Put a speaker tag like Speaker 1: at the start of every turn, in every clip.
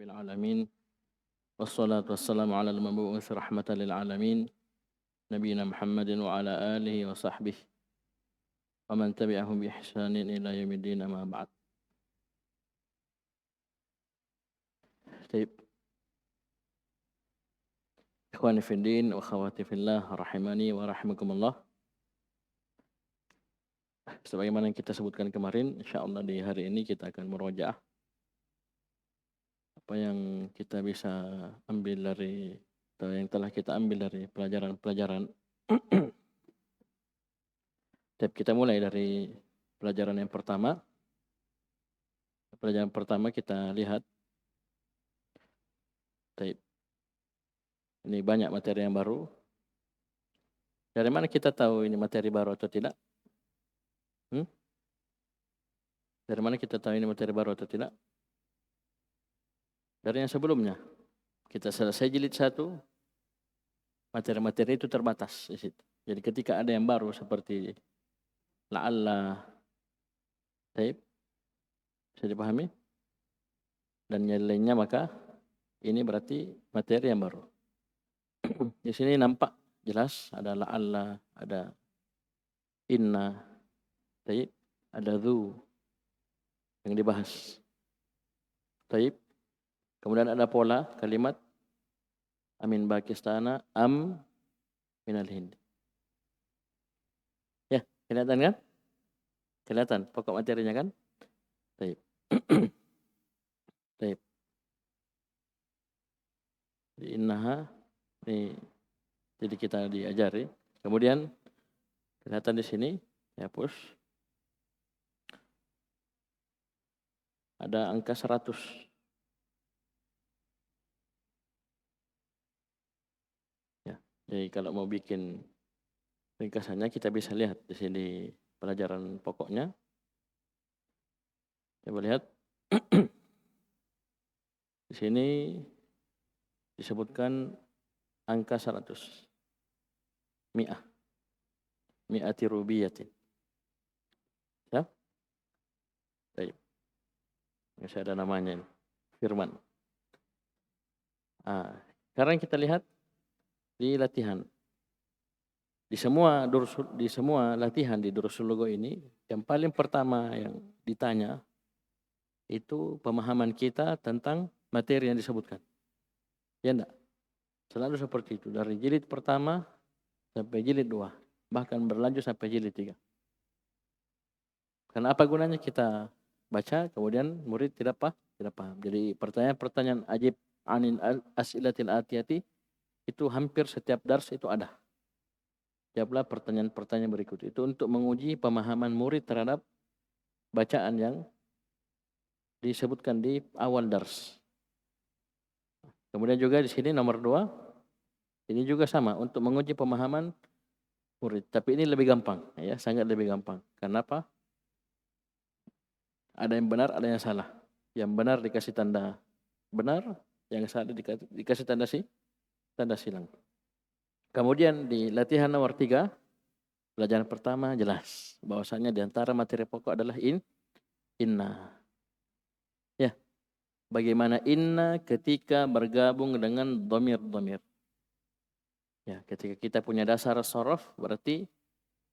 Speaker 1: Rabbil alamin wassalatu wassalamu ala al-mabu'uts rahmatan lil alamin nabiyina Muhammadin wa ala alihi wa sahbihi wa man tabi'ahum bi ihsanin ila yaumiddin amma ba'd. Taib. Ikhwani fid din wa akhwati fillah rahimani wa rahimakumullah. Sebagaimana yang kita sebutkan kemarin, insyaallah di hari ini kita akan murojaah apa yang kita bisa ambil dari atau yang telah kita ambil dari pelajaran-pelajaran. Kita mulai dari pelajaran yang pertama. Pelajaran pertama kita lihat. Ini banyak materi yang baru. Dari mana kita tahu ini materi baru atau tidak? Dari mana kita tahu ini materi baru atau tidak? Dari yang sebelumnya. Kita selesai jilid 1, materi-materi itu terbatas di situ. Jadi ketika ada yang baru seperti la'alla, bisa dipahami? Dan yang lainnya, maka ini berarti materi yang baru. Di sini nampak jelas ada la'alla, ada inna, ada dhu yang dibahas. Kemudian ada pola kalimat amin Pakistana am minal Hind. Ya, kelihatan kan? Kelihatan pokok materinya kan? Taib. Di innaha ini jadi kita diajari. Kemudian kelihatan di sini ya push. Ada angka 100. Ya, jadi kalau mau bikin ringkasannya kita bisa lihat di sini pelajaran pokoknya. Coba lihat. Di sini disebutkan angka 100. Mi'ati rubiyatin. Ya? Baik. Masih ada namanya ini. Firman. Sekarang kita lihat di latihan. Di semua latihan di Durusul Lugha ini, yang paling pertama yang ditanya itu pemahaman kita tentang materi yang disebutkan. Ya enggak? Selalu seperti itu. Dari jilid pertama sampai jilid 2. Bahkan berlanjut sampai jilid 3. Karena apa gunanya kita baca, kemudian murid tidak paham. Jadi pertanyaan-pertanyaan ajib anin as'ilatil atiyati itu hampir setiap dars itu ada. Jawablah pertanyaan-pertanyaan berikut. Itu untuk menguji pemahaman murid terhadap bacaan yang disebutkan di awal dars. Kemudian juga di sini nomor 2, ini juga sama untuk menguji pemahaman murid. Tapi ini lebih gampang, ya, sangat lebih gampang. Kenapa? Ada yang benar, ada yang salah. Yang benar dikasih tanda benar, yang salah dikasih tanda silang. Kemudian di latihan nomor 3, pelajaran pertama jelas bahwasanya di antara materi pokok adalah inna. Ya. Bagaimana inna ketika bergabung dengan dhamir-dhamir. Ya, ketika kita punya dasar shorof berarti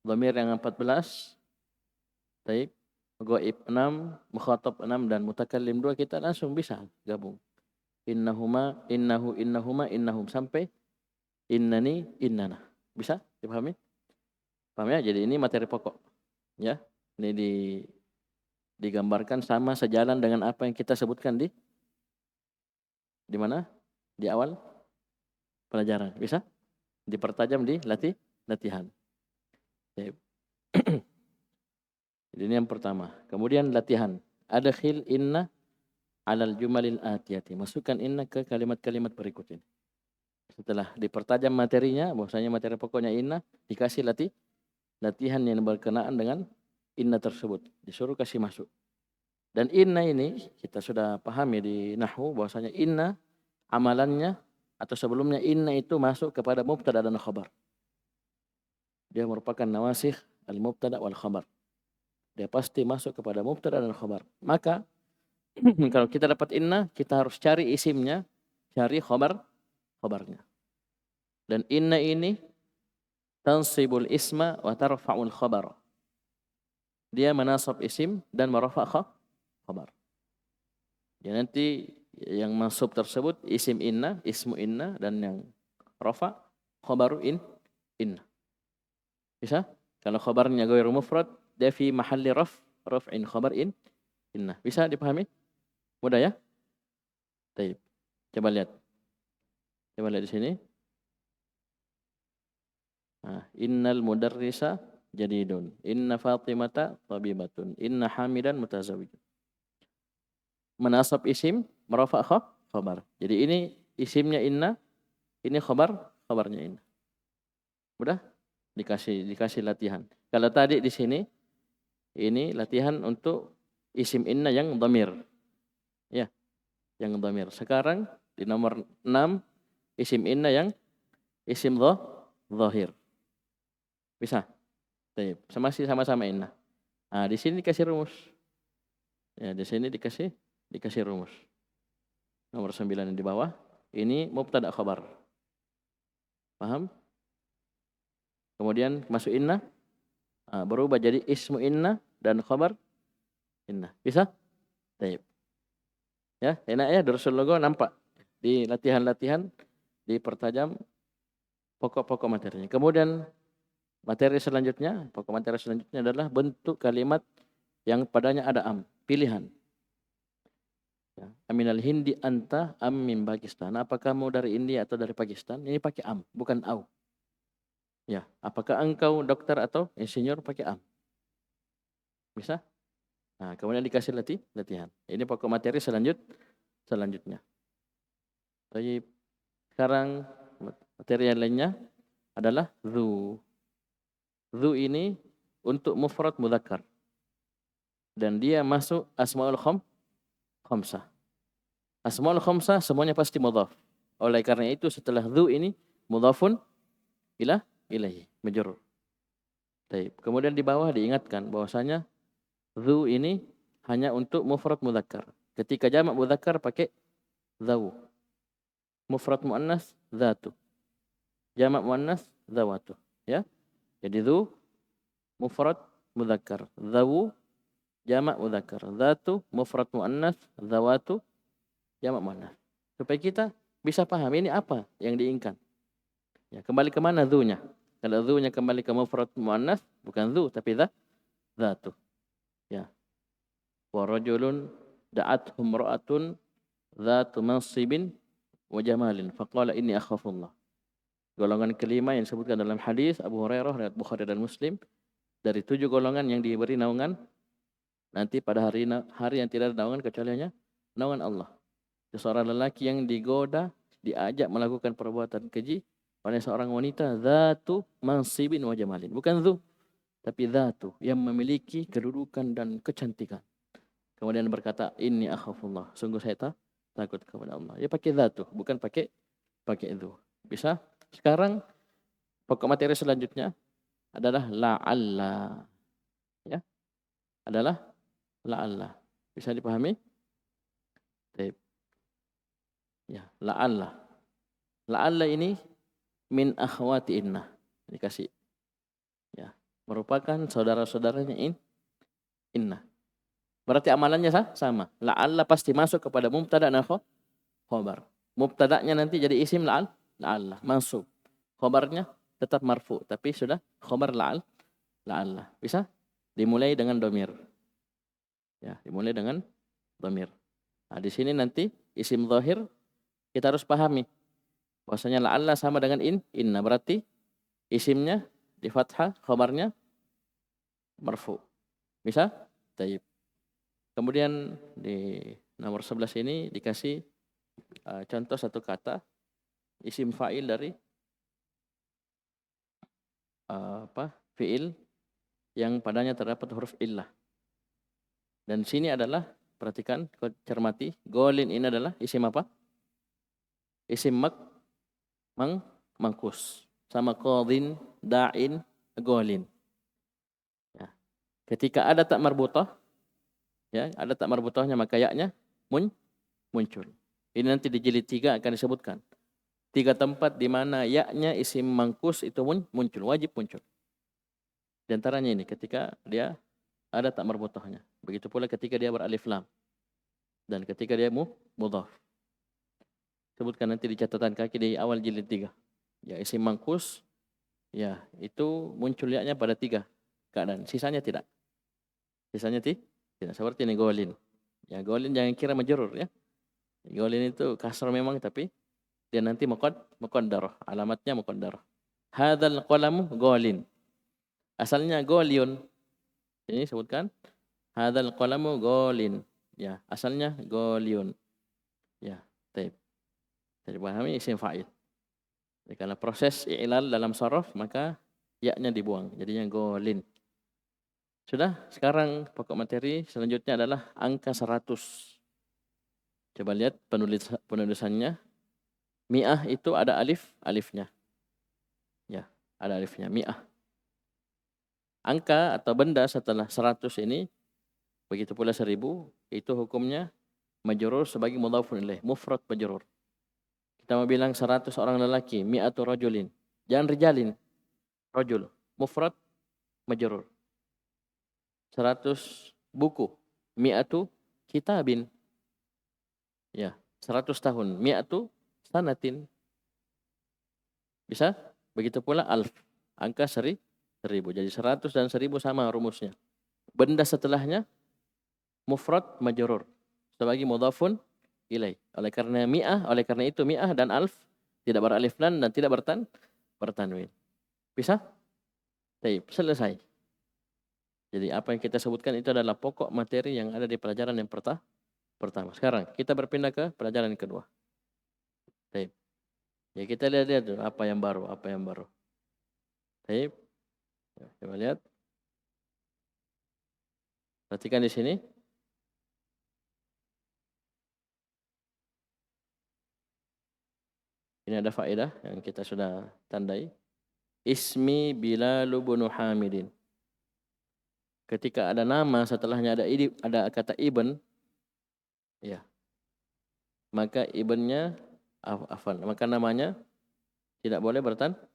Speaker 1: dhamir yang 14, ghaib 6, mukhatab 6 dan mutakallim 2 kita langsung bisa gabung. Innahuma, innahu, innahuma, innahum sampai innani, innana. Bisa dipahami? Paham ya? Jadi ini materi pokok. Ya. Ini digambarkan sama sejalan dengan apa yang kita sebutkan di mana? Di awal pelajaran. Bisa? Dipertajam di latihan. Jadi ini yang pertama. Kemudian latihan. Adkhil inna alal jumalil atiyati. Masukkan inna ke kalimat-kalimat berikut ini. Setelah dipertajam materinya, bahwasanya materi pokoknya inna, dikasih latihan yang berkenaan dengan inna tersebut. Disuruh kasih masuk. Dan inna ini kita sudah pahami di nahwu bahwasanya inna amalannya atau sebelumnya inna itu masuk kepada mubtada dan khabar. Dia merupakan nawasikh al-mubtada wal khabar. Dia pasti masuk kepada mubtada dan khabar. Maka Kalau kita dapat inna, kita harus cari isimnya, cari khobarnya. Dan inna ini tansibul isma wa tarfa'ul khabar. Dia menasab isim dan merafa' khabar. Ya, nanti yang mansub tersebut isim inna, ismu inna, dan yang rafa' khabaru inna. Bisa? Kalau khabarnya ghairu mufrad, dia fi mahalli raf'in khabar inna. Bisa dipahami? Mudah ya? Baik. Coba lihat. Coba lihat di sini. Nah, innal mudarrisa jadidun. Inna Fatimata tabibatun. Inna Hamidan mutazawwijun. Menasab isim, merafa' khabar. Jadi ini isimnya inna, ini khabarnya inna. Mudah? Dikasih latihan. Kalau tadi di sini ini latihan untuk isim inna yang dhamir. Ya, yang dhamir. Sekarang di nomor 6 isim inna yang isim dhahir. Bisa? Baik. Masih sama-sama inna. Nah, di sini dikasih rumus. Ya, di sini dikasih rumus. Nomor 9 di bawah. Ini mubtada khabar. Paham? Kemudian masuk inna, berubah jadi ismu inna dan khabar inna. Bisa? Baik. Ya, enak ya, Darsul Logo nampak di latihan-latihan dipertajam pokok-pokok materinya. Kemudian pokok materi selanjutnya adalah bentuk kalimat yang padanya ada am, pilihan. Ya, aminal hindi anta am min Pakistan. Apakah kamu dari India atau dari Pakistan? Ini pakai am, bukan au. Ya, apakah engkau dokter atau insinyur? Pakai am. Bisa? Nah, kemudian dikasih latihan. Ini pokok materi selanjutnya. Baik. Sekarang materi yang lainnya adalah dhu. Dhu ini untuk mufrad mudzakkar. Dan dia masuk asmaul khamsah. Asmaul khamsah semuanya pasti mudhaf. Oleh karena itu setelah dhu ini mudhafun ilaihi, majrur. Baik. Kemudian di bawah diingatkan bahwasanya dhu ini hanya untuk mufrad mudzakkar. Ketika jamak mudzakkar pakai dzau. Mufrad muannas dzatu. Jamak muannas dzawatu, ya. Jadi dzu mufrad mudzakkar, dzau jamak mudzakkar, dzatu mufrad muannas, dzawatu jamak muannas. Supaya kita bisa paham ini apa yang diinginkan. Ya, kembali ke mana dzunya? Kalau dzunya kembali ke mufrad muannas, bukan dzu tapi dzatu. Ya. Wa rajulun da'athum ra'atun dzatu mansibin wa jamalin faqala inni akhafullah. Golongan kelima yang disebutkan dalam hadis Abu Hurairah riwayat Bukhari dan Muslim, dari 7 golongan yang diberi naungan nanti pada hari yang tidak ada naungan kecuali hanya naungan Allah. Seorang lelaki yang digoda, diajak melakukan perbuatan keji oleh seorang wanita dzatu mansibin wa jamalin. Bukan dzu, tapi dzatu yang memiliki kedudukan dan kecantikan. Kemudian berkata, inni akhafullah. Sungguh saya takut kepada Allah. Ya pakai dzatu, bukan pakai dzu. Bisa? Sekarang pokok materi selanjutnya adalah la'alla. Ya. Adalah la'alla. Bisa dipahami? Baik. Ya, la'alla. La'alla ini min akhwati inna. Dikasih. Ya, merupakan saudara-saudaranya inna. Berarti amalannya sama. La'alla pasti masuk kepada mubtada dan khabar. Mubtada'nya nanti jadi isim la'alla, mansub. Khabarnya tetap marfu, tapi sudah khabar la'alla. Bisa? Dimulai dengan domir. Ya, dimulai dengan domir. Nah, di sini nanti isim zahir kita harus pahami. Bahwasanya la'alla sama dengan inna. Berarti isimnya di fathah, khabarnya marfu. Bisa? Taib. Kemudian di nomor 11 ini dikasih contoh satu kata isim fa'il dari fi'il yang padanya terdapat huruf illah. Dan sini adalah, perhatikan, cermati, golin ini adalah isim apa? Isim mangkus. Sama qadhin, da'in, golin. Ya. Ketika ada tak marbutah, ya, ada tak marbutahnya maka yaknya muncul. Ini nanti di jilid 3 akan disebutkan. 3 tempat di mana ya-nya isim mangkus itu muncul, wajib muncul. Di antaranya ini ketika dia ada tak marbutohnya. Begitu pula ketika dia beralif lam. Dan ketika dia mudhaf. Sebutkan nanti di catatan kaki di awal jilid 3. Ya isim mangkus, ya itu muncul ya-nya pada 3 keadaan. Sisanya tidak. Sisanya tidak. Seperti ini golin. Ya golin jangan kira majrur ya. Golin itu kasar memang tapi dia nanti muqaddarah. Alamatnya muqaddarah. Hadzal qalamu golin. Asalnya golion. Ini sebutkan. Hadzal qalamu golin. Ya, asalnya golion. Ya, baik. Jadi pahami isim fa'il. Jadi karena proses i'lal dalam sharaf maka ya-nya dibuang. Jadinya golin. Sudah, sekarang pokok materi selanjutnya adalah angka 100. Coba lihat penulisannya. Mi'ah itu ada alifnya. Ya, ada alifnya, mi'ah. Angka atau benda setelah 100 ini, begitu pula 1000, itu hukumnya majrur sebagai mudhafun ilaih, mufrad majrur. Kita mau bilang 100 orang lelaki, mi'atu rajulin. Jangan rijalin, rajul, mufrad majrur. 100 buku, mi'atu kitabin. Ya, 100 tahun, mi'atu sanatin. Bisa? Begitu pula alf, angka 1000. Jadi 100 dan 1000 sama rumusnya. Benda setelahnya mufrad majrur sebagai mudhafun ilaih. Oleh karena itu mi'ah dan alf tidak beralif lam dan tidak bertanwin. Bisa? Baik, selesai. Jadi apa yang kita sebutkan itu adalah pokok materi yang ada di pelajaran yang pertama. Sekarang kita berpindah ke pelajaran yang kedua. Baik. Ya kita lihat dulu apa yang baru. Baik. Ya, coba lihat. Perhatikan di sini. Ini ada faedah yang kita sudah tandai. Ismi Bilal bin Hamidin. Ketika ada nama setelahnya ada kata ibn, ya. Maka ibnnya maka namanya tidak boleh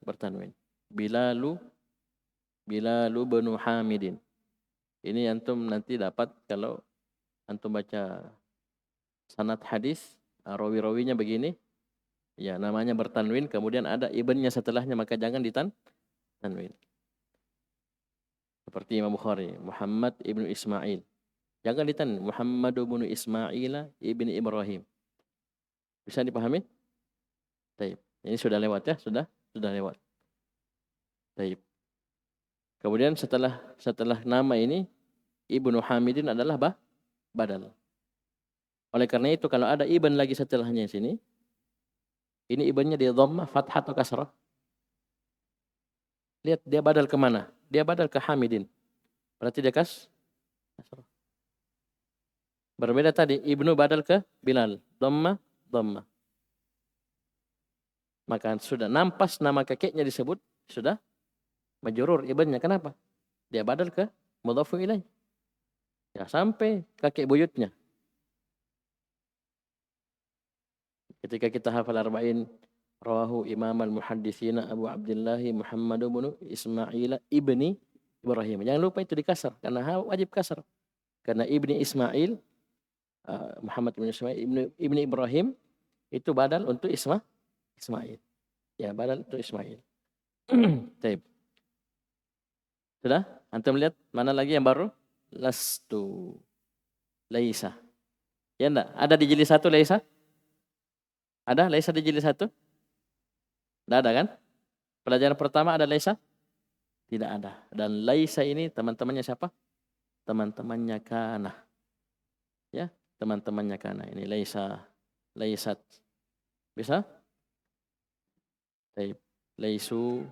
Speaker 1: bertanwin. Bilalu bin Hamidin. Ini antum nanti dapat kalau antum baca sanad hadis, rawi-rawinya begini, ya namanya bertanwin, kemudian ada ibnnya setelahnya, maka jangan ditanwin. Seperti Imam Bukhari, Muhammad ibnu Ismail. Jangan ditanwin, Muhammad ibnu Ismail ibnu Ibrahim. Bisa dipahami? Baik. Ini sudah lewat ya, sudah lewat. Baik. Kemudian setelah nama ini Ibnu Hamidin adalah badal. Oleh karena itu kalau ada ibn lagi setelahnya sini, ini ibnnya dia dhammah, fathah atau kasrah? Lihat dia badal ke mana? Dia badal ke Hamidin. Berarti dia kasrah. Berbeda tadi, Ibnu badal ke Bilal, dhammah. Maka sudah nampas nama kakeknya disebut, sudah majrur ibnnya. Kenapa? Dia badal ke mudhafun ilaih. Ya, sampai kakek buyutnya. Ketika kita hafal arba'in, rawahu Imam al-Muhadditsina Abu Abdullah Muhammad bin Ismail ibni Ibrahim. Jangan lupa itu dikasar karena wajib kasar. Karena ibni Ismail, Muhammad bin Ismail ibni Ibrahim itu badal untuk Ismail. Ya, badal untuk Ismail. Baik. Sudah? Antum lihat mana lagi yang baru? Lastu. Laisa. Ya enggak? Ada di jilid 1 laisa? Ada laisa di jilid 1? Tidak ada kan? Pelajaran pertama ada laisa? Tidak ada. Dan laisa ini teman-temannya siapa? Teman-temannya kana. Ya, teman-temannya kana. Ini laisa, laisat. Bisa? Baik. Laisu.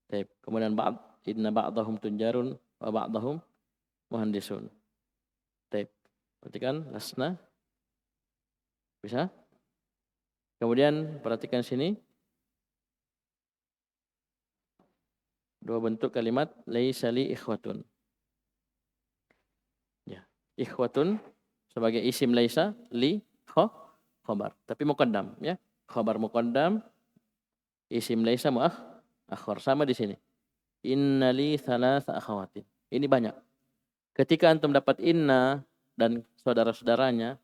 Speaker 1: Baik. Kemudian inna ba'dahum tunjarun wa ba'dahum muhandisun. Baik. Perhatikan lasna. Bisa? Kemudian perhatikan sini. Dua bentuk kalimat laisa li ikhwatun. Ya, ikhwatun sebagai isim laisa li khabar. Tapi muqaddam ya. Khabar muqaddam, isim laisa muakhkhar. Sama di sini. Innali thalatha akhawatin. Ini banyak. Ketika antum dapat inna dan saudara-saudaranya,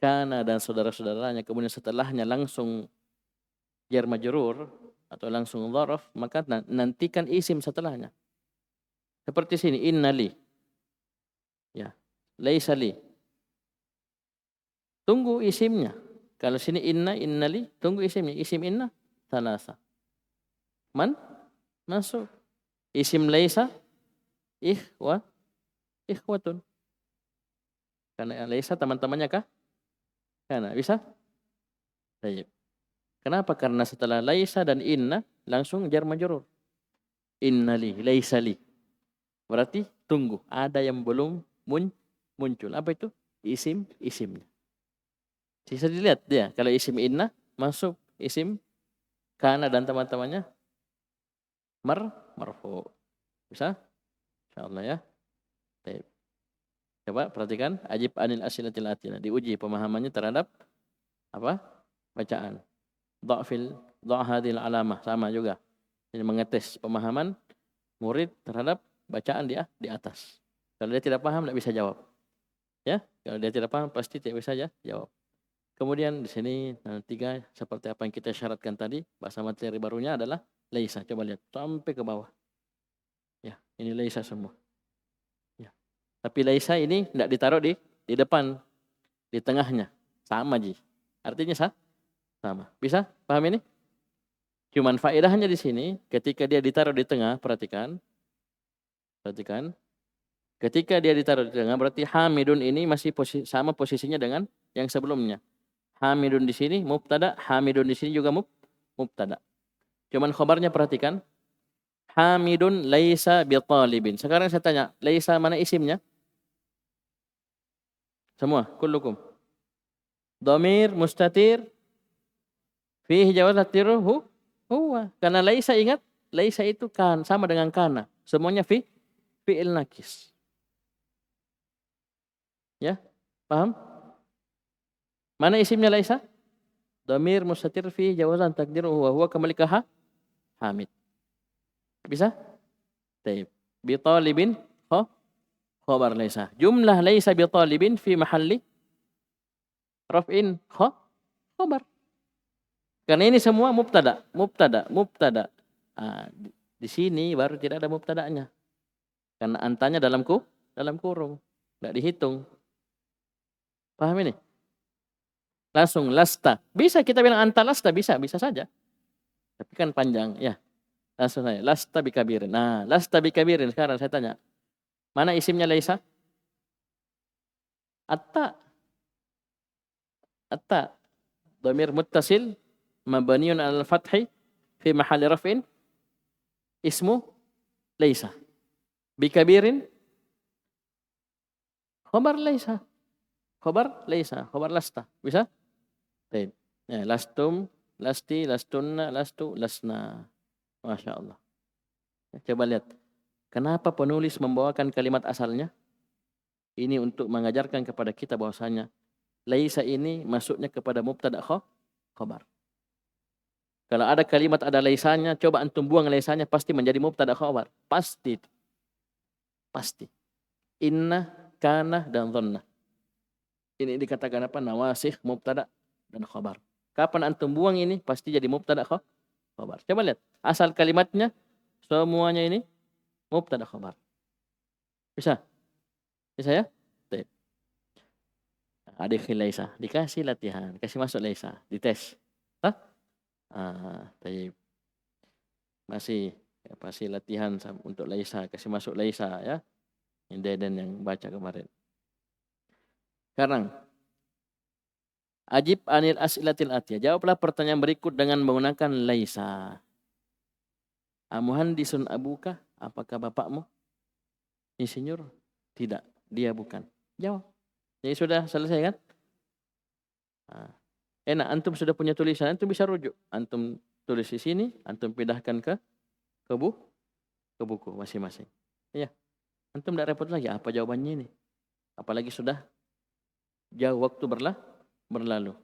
Speaker 1: kana dan saudara-saudaranya, kemudian setelahnya langsung jar majrur atau langsung dzaraf, maka nantikan isim setelahnya. Seperti sini, innali. Ya. Laisa li. Tunggu isimnya. Kalau sini innali, tunggu isimnya. Isim inna, thalatha. Man? Masuk. Isim laisa, ikhwatun. Karena laisa teman-temannya kah? Karena bisa? Baik. Kenapa? Karena setelah laisa dan inna langsung jar majrur. Innali, laisa li. Berarti tunggu, ada yang belum muncul. Apa itu? Isimnya. Bisa dilihat dia, kalau isim inna masuk isim kana dan teman-temannya marfu. Bisa? Insyaallah ya. Baik. Coba perhatikan ajib anil asilatil atina. Diuji pemahamannya terhadap apa? Bacaan. Dha'hadil alamah. Sama juga. Ini mengetes pemahaman murid terhadap bacaan dia di atas. Kalau dia tidak paham, tidak bisa jawab. Ya, kalau dia tidak paham, pasti tidak bisa jawab. Kemudian di sini 3 seperti apa yang kita syaratkan tadi, bahasa materi barunya adalah laisa. Coba lihat sampai ke bawah. Ya, ini laisa semua. Tapi laisa ini tidak ditaruh di depan, di tengahnya. Sama ji. Artinya sama. Bisa paham ini? Cuman faedahnya di sini, ketika dia ditaruh di tengah, perhatikan. Ketika dia ditaruh di tengah, berarti hamidun ini masih sama posisinya dengan yang sebelumnya. Hamidun di sini mubtada, hamidun di sini juga mubtada. Cuman khabarnya perhatikan. Hamidun laisa bitalibin. Sekarang saya tanya, laisa mana isimnya? Semua, kullukum. Dhamir mustatir fihi jawaz latiruhu huwa. Karena laisa, ingat, laisa itu kan sama dengan kana. Semuanya fi'il nakis. Ya, paham? Mana isimnya laisa? Dhamir mustatir fihi jawazan takdiruhu huwa. Huwa kembali ke hamid. Bisa? Baik. Bi talibin khabar laisa. Jumlah laisa bi talibin fi mahalli raf'in khabar. Karena ini semua mubtada. Di sini baru tidak ada mubtada'nya. Karena antanya dalam kurung. Tidak dihitung. Paham ini? Langsung lasta. Bisa kita bilang anta lasta, bisa saja. Tapi kan panjang, ya. Langsung saja, lasta bikabirin. Nah, lasta bikabirin sekarang saya tanya. Mana isimnya laisa? Atta. Dhamir muttasil mabniun al fathi fi mahalli raf'in ismu laisa. Bikabirin khabar laisa. Khabar lasta. Bisa? Baik. Ya, lastum, lasti, lastunna, lastu, lasna. Masya Allah. Coba lihat. Kenapa penulis membawakan kalimat asalnya? Ini untuk mengajarkan kepada kita bahwasanya laisa ini masuknya kepada mubtada khabar. Kalau ada kalimat ada laisanya, coba antum buang laisanya, pasti menjadi mubtada khabar. Pasti. Inna, kana, dan dhanna. Ini dikatakan apa? Nawasikh, mubtada, dan khabar. Kapan antum buang ini, pasti jadi mubtada khabar. Coba lihat. Asal kalimatnya, semuanya ini mubtada khabar. Bisa? Bisa ya? Baik. Adikhi laisa. Dikasih latihan. Kasih masuk laisa. Dites. Baik. Masih latihan untuk laisa. Kasih masuk laisa ya. Ini Deden yang baca kemarin. Sekarang. Ajib anil as'ilatil atiyah. Jawablah pertanyaan berikut dengan menggunakan laisa. Amuhandisun abuka? Apakah bapakmu insinyur? Tidak, dia bukan. Jawab. Jadi sudah selesai kan? Enak, antum sudah punya tulisan, antum bisa rujuk. Antum tulis di sini, antum pindahkan ke buku masing-masing. Iya. Antum tidak repot lagi apa jawabannya ini. Apalagi sudah jauh waktu berlalu.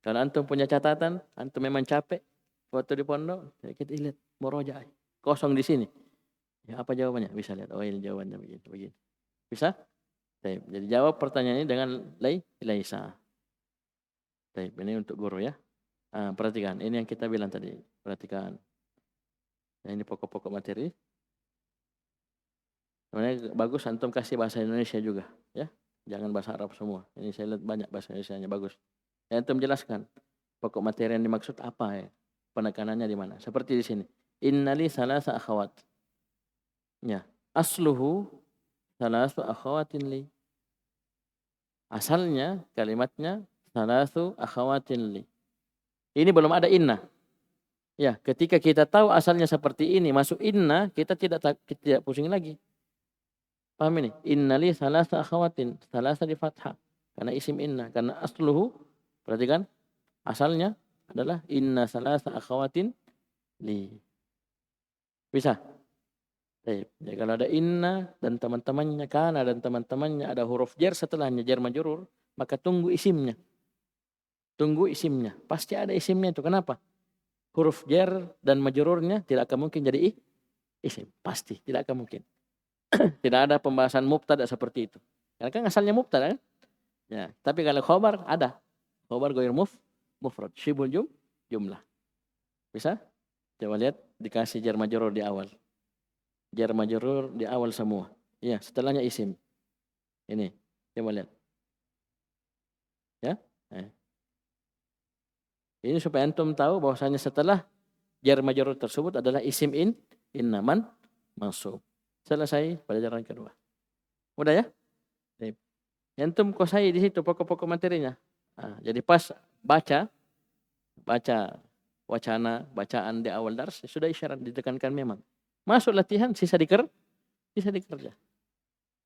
Speaker 1: Kalau antum punya catatan, antum memang capek waktu di pondok, ya kita lihat murojaah kosong di sini. Ya, apa jawabannya? Bisa lihat. Oh, ini jawabannya begini. Bisa? Baik. Jadi jawab pertanyaan ini dengan laisa. Baik, ini untuk guru ya. Perhatikan, ini yang kita bilang tadi. Perhatikan. Nah, ini pokok-pokok materi. Sebenarnya bagus antum kasih bahasa Indonesia juga, ya. Jangan bahasa Arab semua. Ini saya lihat banyak bahasa Indonesianya bagus. Ya, antum jelaskan pokok materi yang dimaksud apa ya. Penekanannya di mana? Seperti di sini. Innali salasa akhawat. Ya, asluhu salasu akhawatin li. Asalnya kalimatnya salasu akhawatin li. Ini belum ada inna. Ya, ketika kita tahu asalnya seperti ini, masuk inna, kita tidak pusing lagi. Paham ini? Innali salasa akhawatin. Salasa di fathah. Karena isim inna. Karena asluhu, perhatikan, asalnya adalah inna salasa akhawatin li. Bisa? Baik. Jadi kalau ada inna dan teman-temannya, kana dan teman-temannya, ada huruf jar setelahnya, jar majrur, maka tunggu isimnya. Tunggu isimnya. Pasti ada isimnya itu. Kenapa? Huruf jar dan majrurnya tidak akan mungkin jadi isim. Pasti, tidak akan mungkin. Tidak ada pembahasan mubtada seperti itu. Karena kan asalnya mubtada kan? Ya, tapi kalau khobar ada. Khobar goir mufrad. Syibul jumlah. Bisa? Coba lihat dikasih jar majrur di awal. Jar majrur di awal semua. Ya, setelahnya isim. Ini. Coba lihat. Ya. Ini supaya antum tahu bahwasanya setelah jar majrur tersebut adalah isim inna mansub. Selesai pelajaran kedua. Udah ya? Baik. Antum kosai di situ pokok-pokok materinya. Jadi pas baca wacana, bacaan di awal dars sudah isyarat ditekankan memang. Masuk latihan sisa dikerja.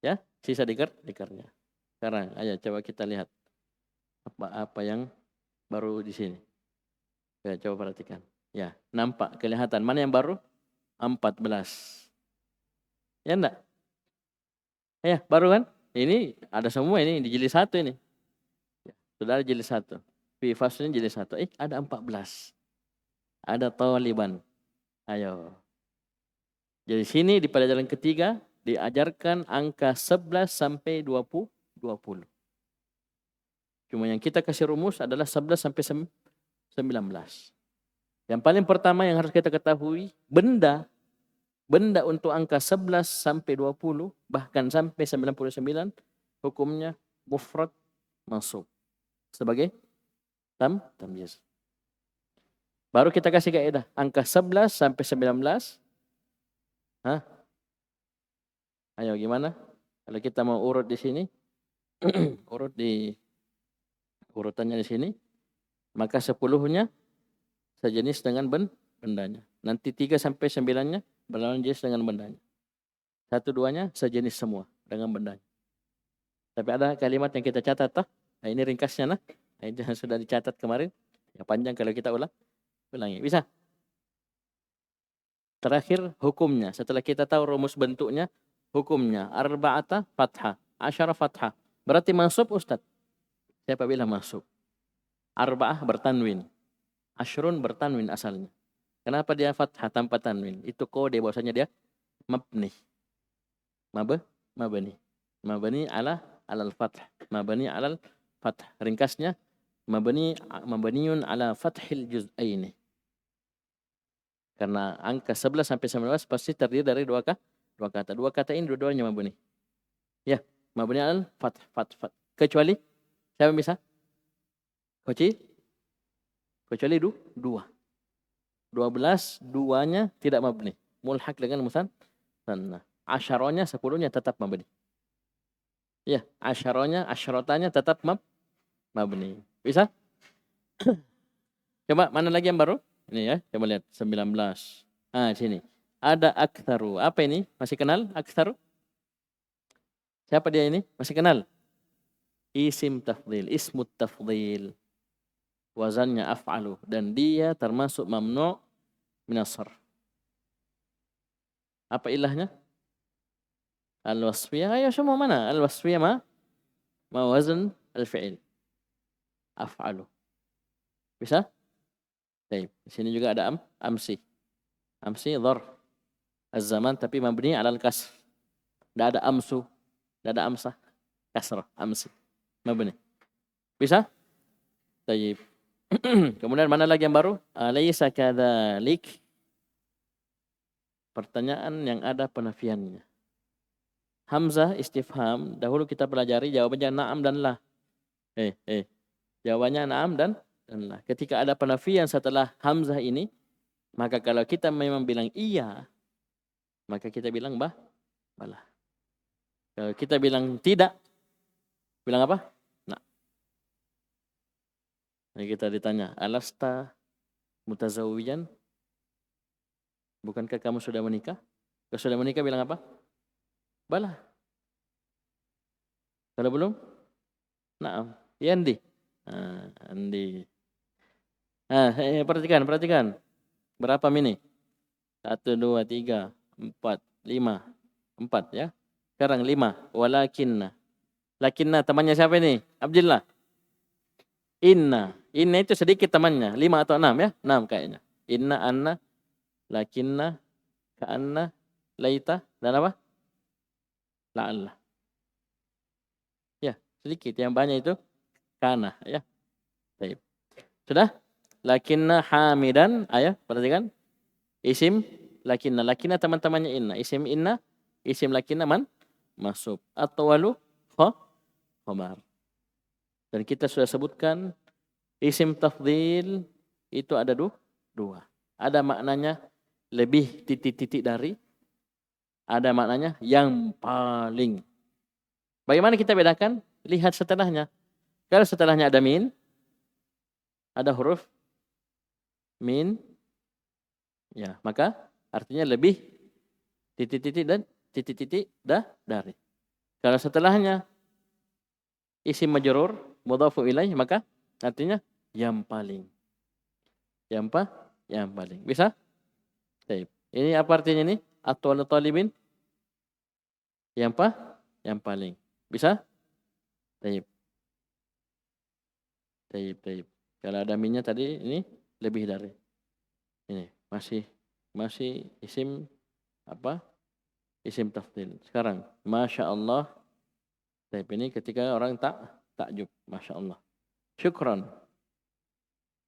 Speaker 1: Ya, sisa dikerja. Sekarang ayo coba kita lihat apa yang baru di sini. Coba perhatikan. Ya, nampak kelihatan mana yang baru? 14. Ya enggak? Ya, baru kan? Ini ada semua ini di jilid 1 ini. Ya, sudah ada jilid 1. Fi faslin jilid 1. Ada 14. Ada taliban. Ayo. Jadi sini di pelajaran ketiga diajarkan angka 11 sampai 20. Cuma yang kita kasih rumus adalah 11 sampai 19. Yang paling pertama yang harus kita ketahui, benda untuk angka 11 sampai 20 bahkan sampai 99 hukumnya mufrad mansub sebagai tamyiz. Baru kita kasih kaidah angka 11 sampai 19. Ayo gimana? Kalau kita mau urut di sini, urut di urutannya di sini, maka 10-nya sejenis dengan bendanya. Nanti 3 sampai 9-nya berlawan jenis dengan bendanya. 1-2-nya sejenis semua dengan bendanya. Tapi ada kalimat yang kita catat toh. Nah, ini ringkasnya nah. Itu yang sudah dicatat kemarin. Ya panjang kalau kita ulangi. Bisa? Terakhir hukumnya. Setelah kita tahu rumus bentuknya, hukumnya arba'ata fathah, asyara fathah. Berarti mansub Ustaz. Siapa bilang mansub? Arba'ah bertanwin. Asyrun bertanwin asalnya. Kenapa dia fathah tanpa tanwin? Itu kode bahwasanya dia mabni. Mabni. Mabni alal fath. Mabni alal fath. Ringkasnya mabniun ala fathil juz'aini. Karena angka 11 sampai 19 pasti terdiri dari dua kata. Dua kata ini dua-duanya mabni. Ya, mabni alal fath. Kecuali siapa bisa? Kecuali 2. 12 duanya tidak mabni. Mulhaq dengan musanna. Asyaronya 10-nya tetap mabni. Ya, asyrotanya tetap mabni. Bisa? Coba mana lagi yang baru? Ini ya, coba lihat 19. Sini. Ada aktsaru. Apa ini? Masih kenal aktsaru? Siapa dia ini? Masih kenal? Isim tafdhil, ismut tafdhil. Wazannya af'alu dan dia termasuk mamnu' min as-sarf. Apa ilahnya? Al-wasfiyah. Ayo semua mana? Al-wasfiyah ma wazn al-fi'il. af'alu. Bisa? Baik. Di sini juga ada amsi. Amsi dzarf az-zaman tapi mabni 'ala al-kasr. Enggak ada amsu, enggak ada amsah, kasrah, amsi. Mabni. Bisa? Baik. Kemudian mana lagi yang baru? Alaysa kadzalik? Pertanyaan yang ada penafiannya. Hamzah istifham, dahulu kita pelajari jawabannya na'am dan la. Jawabannya na'am dan la. Ketika ada penafian setelah hamzah ini, maka kalau kita memang bilang iya, maka kita bilang bala. Kalau kita bilang tidak, bilang apa? Nah. Jadi kita ditanya, alasta mutazawwijan? Bukankah kamu sudah menikah? Kalau sudah menikah bilang apa? Bala. Kalau belum? Naam. Ya Andi. Andi. Perhatikan. Berapa ini? 1, 2, 3, 4, 5. 4 ya. Sekarang 5. Walakinna. Lakinna temannya siapa ini? Abdillah. Inna itu sedikit temannya. 5 atau 6 ya? 6 kayaknya. Inna, anna, lakinna, ka'anna, laita, dan apa? La'alla. Ya, sedikit. Yang banyak itu kana ya. Baik. Sudah? Lakinna hamidan, perhatikan. Isim lakinna. Lakinna teman-temannya inna. Isim inna, isim lakinna masuk. At-tawalu khabar. Dan kita sudah sebutkan isim tafdhil itu ada dua. Ada maknanya lebih titik-titik dari, ada maknanya yang paling. Bagaimana kita bedakan? Lihat setelahnya. Kalau setelahnya ada min, ada huruf min, ya maka artinya lebih titik-titik dan titik-titik dari. Kalau setelahnya isim majrur mudhafu ilaih, maka artinya yang paling. Yang paling. Bisa? Baik. Ini apa artinya ini? Atwal talibin. Yang paling. Bisa? Baik. Kalau ada minnya tadi ini lebih dari. Ini masih isim apa? Isim tafdhil. Sekarang Masya Allah. Baik, ini ketika orang takjub. Masya Allah. Syukran.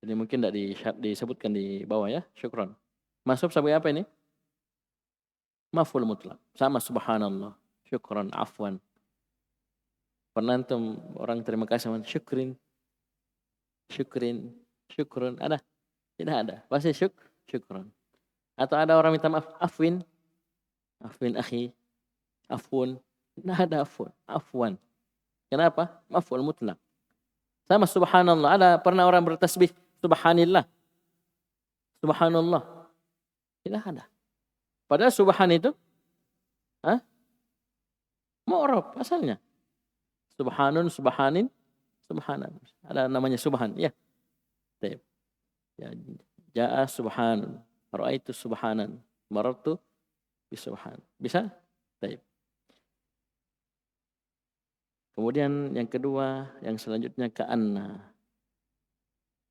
Speaker 1: Jadi mungkin tidak disebutkan di bawah ya. Syukran. Masuk sebagai apa ini? Maf'ul mutlak. Sama subhanallah. Syukran, afwan. Pernah antum orang terima kasih sama syukrin. Ada? Tidak ada. Pasti syukran. Atau ada orang minta maaf, afwin akhi. Afwan. Tidak ada afwan. Kenapa? Maf'ul mutlak. Sama subhanallah. Ada pernah orang bertasbih subhanallah. Tidak ada. Padahal subhan itu mu'rab asalnya. Subhanun, subhanin, subhanan. Ada namanya subhan, ya. Baik. Ya, ja'a subhanun, ra'aitu subhanan, marartu bisubhan. Bisa? Baik. Kemudian yang kedua, yang selanjutnya ka'anna.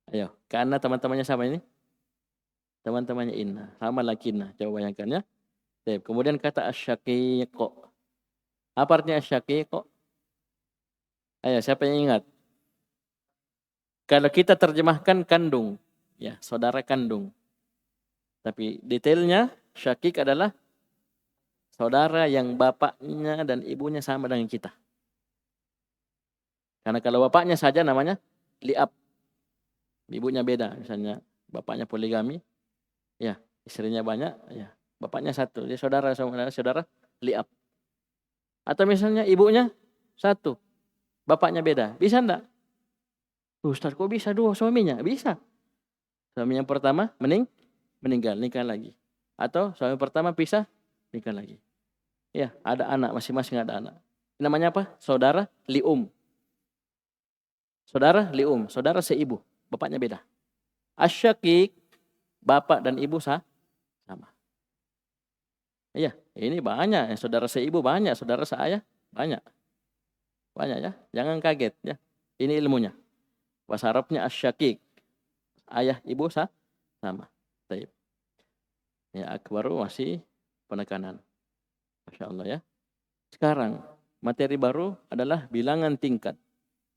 Speaker 1: Ayo, ka'anna teman-temannya siapa ini? Teman-temannya inna, sama lakinna. Coba bayangkan ya. Baik. Kemudian kata asyaqiq. Apa artinya asyaqiq? Ayo, siapa yang ingat? Kalau kita terjemahkan kandung, ya, saudara kandung. Tapi detailnya syakik adalah saudara yang bapaknya dan ibunya sama dengan kita. Karena kalau bapaknya saja namanya li'ab. Ibunya beda, misalnya bapaknya poligami, ya, istrinya banyak, ya, bapaknya satu, dia saudara li'ab. Atau misalnya ibunya satu, bapaknya beda. Bisa enggak? Ustaz, kok bisa dua suaminya? Bisa. Suami yang pertama meninggal, nikah lagi. Atau suami pertama pisah, nikah lagi. Ya, ada anak, masing-masing ada anak. Namanya apa? Saudara li'um. Saudara seibu. Bapaknya beda. Asyaqiq, bapak dan ibu sama. Iya, ini banyak. Saudara seibu banyak, saudara seayah banyak. Banyak ya, jangan kaget ya. Ini ilmunya. Bahasa Arabnya asyakik. Ayah ibu sama. Taib. Ya, akbaru masih penekanan. Masya Allah ya. Sekarang materi baru adalah bilangan tingkat.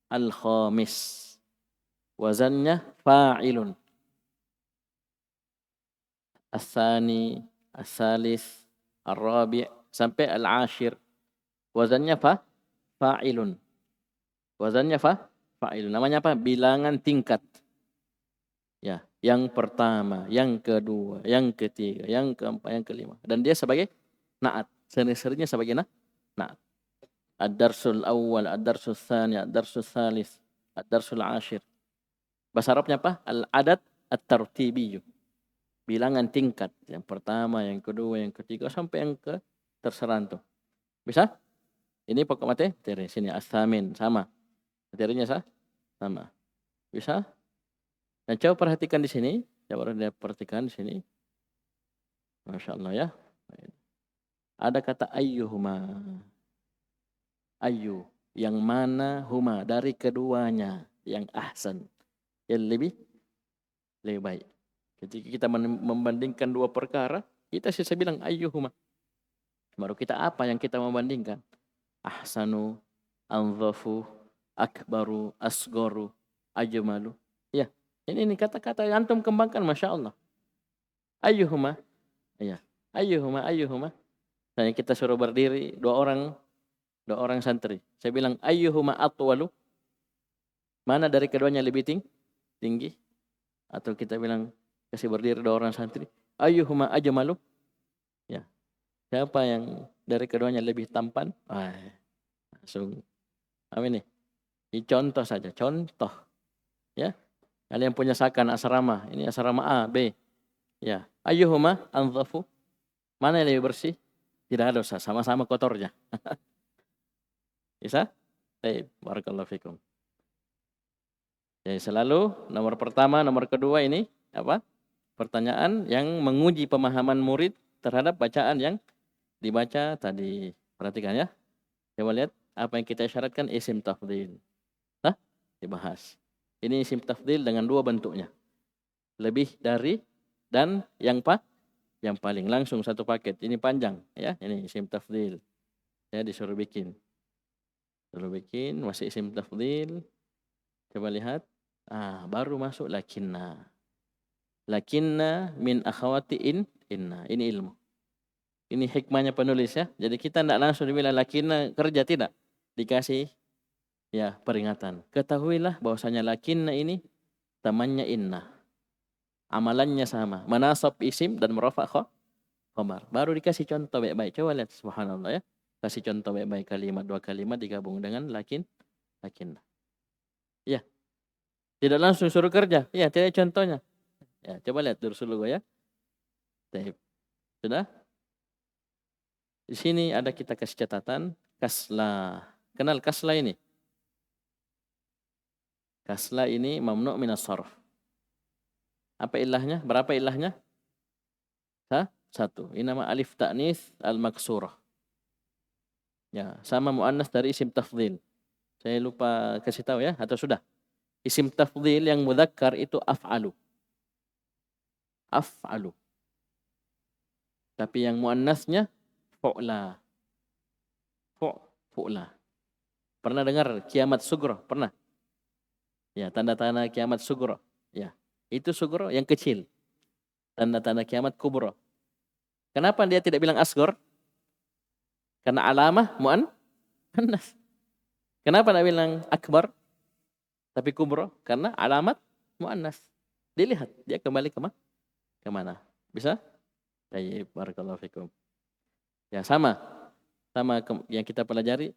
Speaker 1: Al-khamis. Wazannya fa'ilun. As-sani, as-salis, ar-rabi' sampai al-ashir. Wazannya fa'ilun. Wazannya fa'ilun. Namanya apa? Bilangan tingkat. Ya, yang pertama, yang kedua, yang ketiga, yang keempat, yang kelima. Dan dia sebagai na'at. Sering-seringnya sebagai na'at. Ad-darsul awal, ad-darsul tsani, ad-darsul tsalis, ad-darsul ashir. Bahasa Arabnya apa? Al-adad at-tartibiyyu. Bilangan tingkat. Yang pertama, yang kedua, yang ketiga, sampai yang ke terserah tuh. Bisa? Ini pokok materi. Sini as-samin, sama. Materinya sama. Bisa? Dan coba perhatikan di sini. Coba perhatikan di sini. Masya Allah ya. Ada kata ayyuhuma. Ayyu. Yang mana huma. Dari keduanya. Yang ahsan. Yang lebih baik. Ketika kita membandingkan dua perkara. Kita bisa bilang ayyuhuma. Baru kita apa yang kita membandingkan. Ahsanu. Anzafu. Akbaru. Asgoru. Ajmalu. Ya. Ini kata-kata yang antum kembangkan, Masya Allah. Ayyuhuma. Ya. Ayyuhuma. Saya kita suruh berdiri dua orang santri. Saya bilang ayyuhuma atwalu. Mana dari keduanya lebih tinggi? Atau kita bilang kasih berdiri dua orang santri. Ayyuhuma ajmalu. Ya. Siapa yang dari keduanya lebih tampan? Langsung. Apa ini? Ini contoh saja, contoh. Ya. Kalian punya sakan asrama. Ini asrama A, B. Ya. Ayyuhuma anzafu. Mana yang lebih bersih? Tidak ada dosa, sama-sama kotornya. Bisa? Baik, barakallahu fikum. Jadi selalu nomor pertama, nomor kedua ini apa? Pertanyaan yang menguji pemahaman murid terhadap bacaan yang dibaca tadi. Perhatikan ya. Coba lihat apa yang kita syaratkan isim tafdhil. Dibahas. Ini isim tafdhil dengan dua bentuknya. Lebih dari dan yang paling langsung satu paket. Ini panjang ya. Ini isim tafdhil. Ya disuruh bikin. Masih isim tafdhil. Coba lihat. Baru masuk lakinna. Lakinna min akhawati inna. Ini ilmu. Ini hikmahnya penulis ya. Jadi kita tidak langsung dibilang lakinna kerja, tidak. Dikasih ya peringatan. Ketahuilah bahwasanya lakinna ini temannya inna. Amalannya sama. Manasab isim dan merafa' khabar. Baru dikasih contoh baik-baik. Coba lihat subhanallah ya. Kasih contoh baik-baik kalimat, dua kalimat digabung dengan lakinna. Ya. Tidak langsung suruh kerja. Ya, tidak contohnya. Ya, coba lihat dulu ya. Sudah? Di sini ada kita kasih catatan kasla. Kenal kasla ini? Kasla ini mamnu' minas sarf. Apa ilahnya? Berapa ilahnya? Satu. Ini nama alif ta'nis al-maksurah. Ya, sama muannas dari isim tafdhil. Saya lupa kasih tahu ya, atau sudah? Isim tafdhil yang mudzakkar itu af'alu. Af'alu. Tapi yang muannasnya fu'la. Fu'la. Pernah dengar kiamat sugro? Pernah? Ya, tanda-tanda kiamat sugro. Ya, itu sugro yang kecil. Tanda-tanda kiamat kubro. Kenapa dia tidak bilang asgor? Karena alamah muannas. Kenapa tidak bilang akbar? Tapi kubro? Karena alamat muannas. Dilihat, dia kembali kemana? Bisa? Baik, barakallahu fikum. Ya, sama yang kita pelajari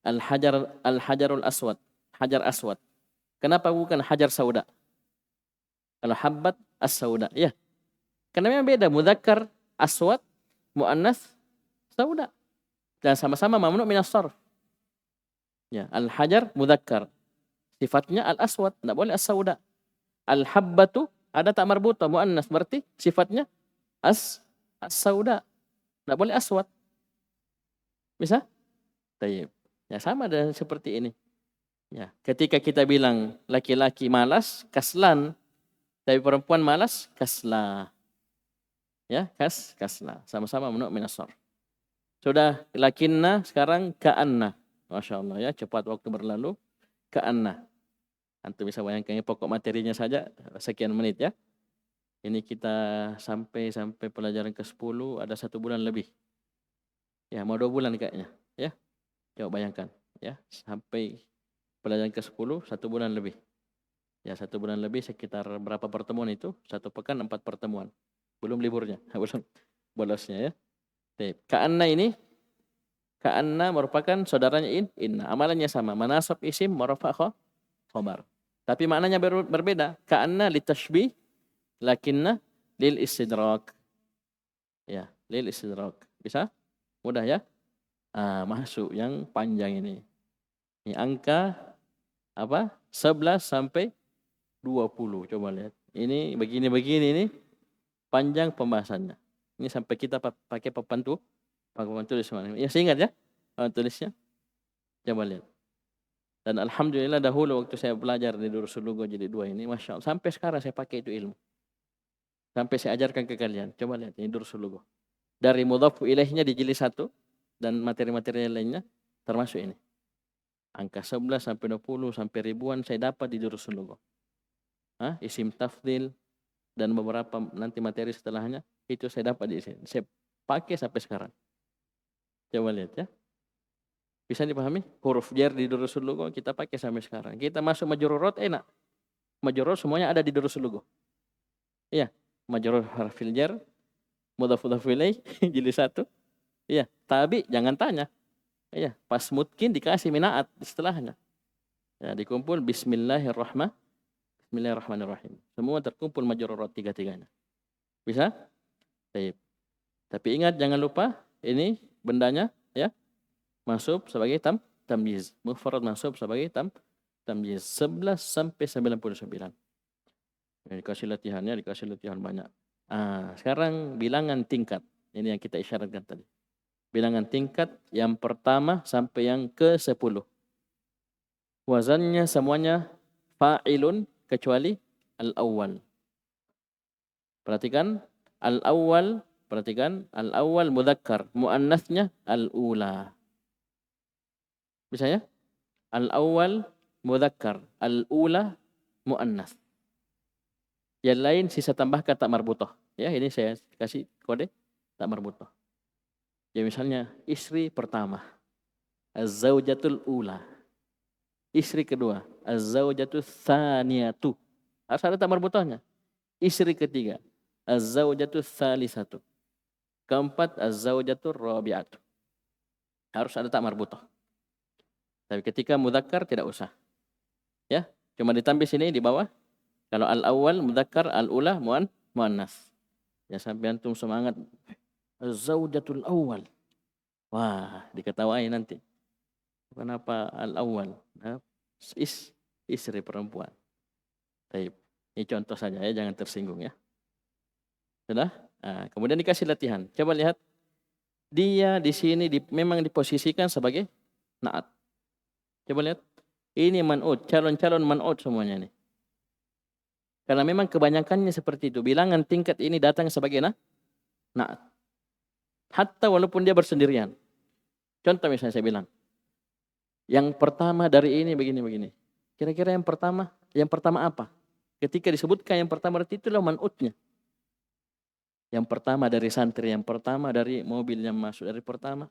Speaker 1: al-hajarul aswad. Hajar aswad. Kenapa bukan hajar sauda? Kalau habbat as-sauda, ya. Karena memang beda mudzakkar aswad, muannas sauda. Dan sama-sama mamnu' minas sarf. Ya, al-hajar mudzakkar. Sifatnya al-aswad, enggak boleh as-sauda. Al-habbatu ada tak marbuta muannas, berarti sifatnya as-sauda. Enggak boleh aswad. Bisa? Tayyib. Ya sama dengan seperti ini. Ya, ketika kita bilang laki-laki malas, kaslan, tapi perempuan malas, kasla. Ya, kasla. Sama-sama menuk minasor. Sudah lakinna, sekarang ka'anna. Masya Allah ya, cepat waktu berlalu. Ka'anna. Antum bisa bayangkan pokok materinya saja sekian menit ya. Ini kita sampai pelajaran ke-10 ada 1 bulan lebih. Ya, mau 2 bulan kayaknya. Ya, coba bayangkan. Ya, sampai pelajaran ke-10 1 bulan lebih. Ya, 1 bulan lebih sekitar berapa pertemuan itu? 1 pekan 4 pertemuan. Belum liburnya, belum bolosnya ya. Ka'anna ini, ka'anna merupakan saudaranya inna. Amalannya sama, manasab isim, marfa' khobar. Tapi maknanya berbeda. Ka'anna litashbih, lakinna lil istidrak. Ya, lil istidrak. Bisa? Mudah ya? Masuk yang panjang ini. Ini angka apa? 11 sampai 20. Coba lihat. Ini begini-begini ini panjang pembahasannya. Ini sampai kita pakai papan tulis mana. Ya, saya ingat ya. Tulisnya. Coba lihat. Dan alhamdulillah dahulu waktu saya belajar di Durusul Lugha jadi 2 ini, Masya Allah, sampai sekarang saya pakai itu ilmu. Sampai saya ajarkan ke kalian. Coba lihat ini Durusul Lugha. Dari mudhafu ilaihnya di jilid 1 dan materi-materi lainnya termasuk ini. Angka 11 sampai 20 sampai ribuan saya dapat di Durusul Lugha. Isim tafdil dan beberapa nanti materi setelahnya itu saya dapat di sini. Saya pakai sampai sekarang. Coba lihat ya. Bisa dipahami? Huruf jar di Durusul Lugha kita pakai sampai sekarang. Kita masuk majrurat enak. Majrur semuanya ada di Durusul Lugha. Iya, majrur harfil jar, mudhaf ilaih jilid 1. Iya, tabi jangan tanya. Iya, pas mungkin dikasih minaat setelahnya. Ya, dikumpul Bismillahirrahmanirrahim. Semua terkumpul majrurat 3-3-nya. Bisa? Baik. Tapi ingat jangan lupa ini bendanya ya masuk sebagai tamyiz. Mufrad masuk sebagai tamyiz 11 sampai 99. Dikasih latihan banyak. Sekarang bilangan tingkat. Ini yang kita isyaratkan tadi. Bilangan tingkat yang pertama sampai yang ke-10. Wazannya semuanya fa'ilun kecuali al-awwal. Perhatikan al-awwal mudzakkar, muannasnya al-ula. Bisa ya? Al-awwal mudzakkar, al-ula muannas. Yang lain sisa tambahkan tak marbutah. Ya, ini saya kasih kode tak marbutah. Ya misalnya istri pertama, az-zaujatul ula. Istri kedua, az-zaujatul tsaniyatu. Harus ada tak marbutahnya. Istri ketiga, az-zaujatul tsalisatu. Keempat, az-zaujatul rabi'atu. Harus ada tak marbutah. Tapi ketika mudzakkar tidak usah. Ya, cuma ditambah sini di bawah. Kalau al-awwal mudzakkar, al-ula muannas. Ya sampai antum semangat. Az-zaujatul awwal. Wah, diketawain nanti. Kenapa al-awwal? Istri perempuan. Baik. Ini contoh saja ya, jangan tersinggung ya. Sudah? Kemudian dikasih latihan. Coba lihat. Dia di sini memang diposisikan sebagai na'at. Coba lihat. Ini man'ud, calon-calon man'ud semuanya nih. Karena memang kebanyakannya seperti itu. Bilangan tingkat ini datang sebagai na'at. Hatta walaupun dia bersendirian. Contoh misalnya saya bilang. Yang pertama dari ini begini-begini. Kira-kira yang pertama apa? Ketika disebutkan yang pertama berarti itulah man'utnya. Yang pertama dari santri, yang pertama dari mobil yang masuk dari pertama.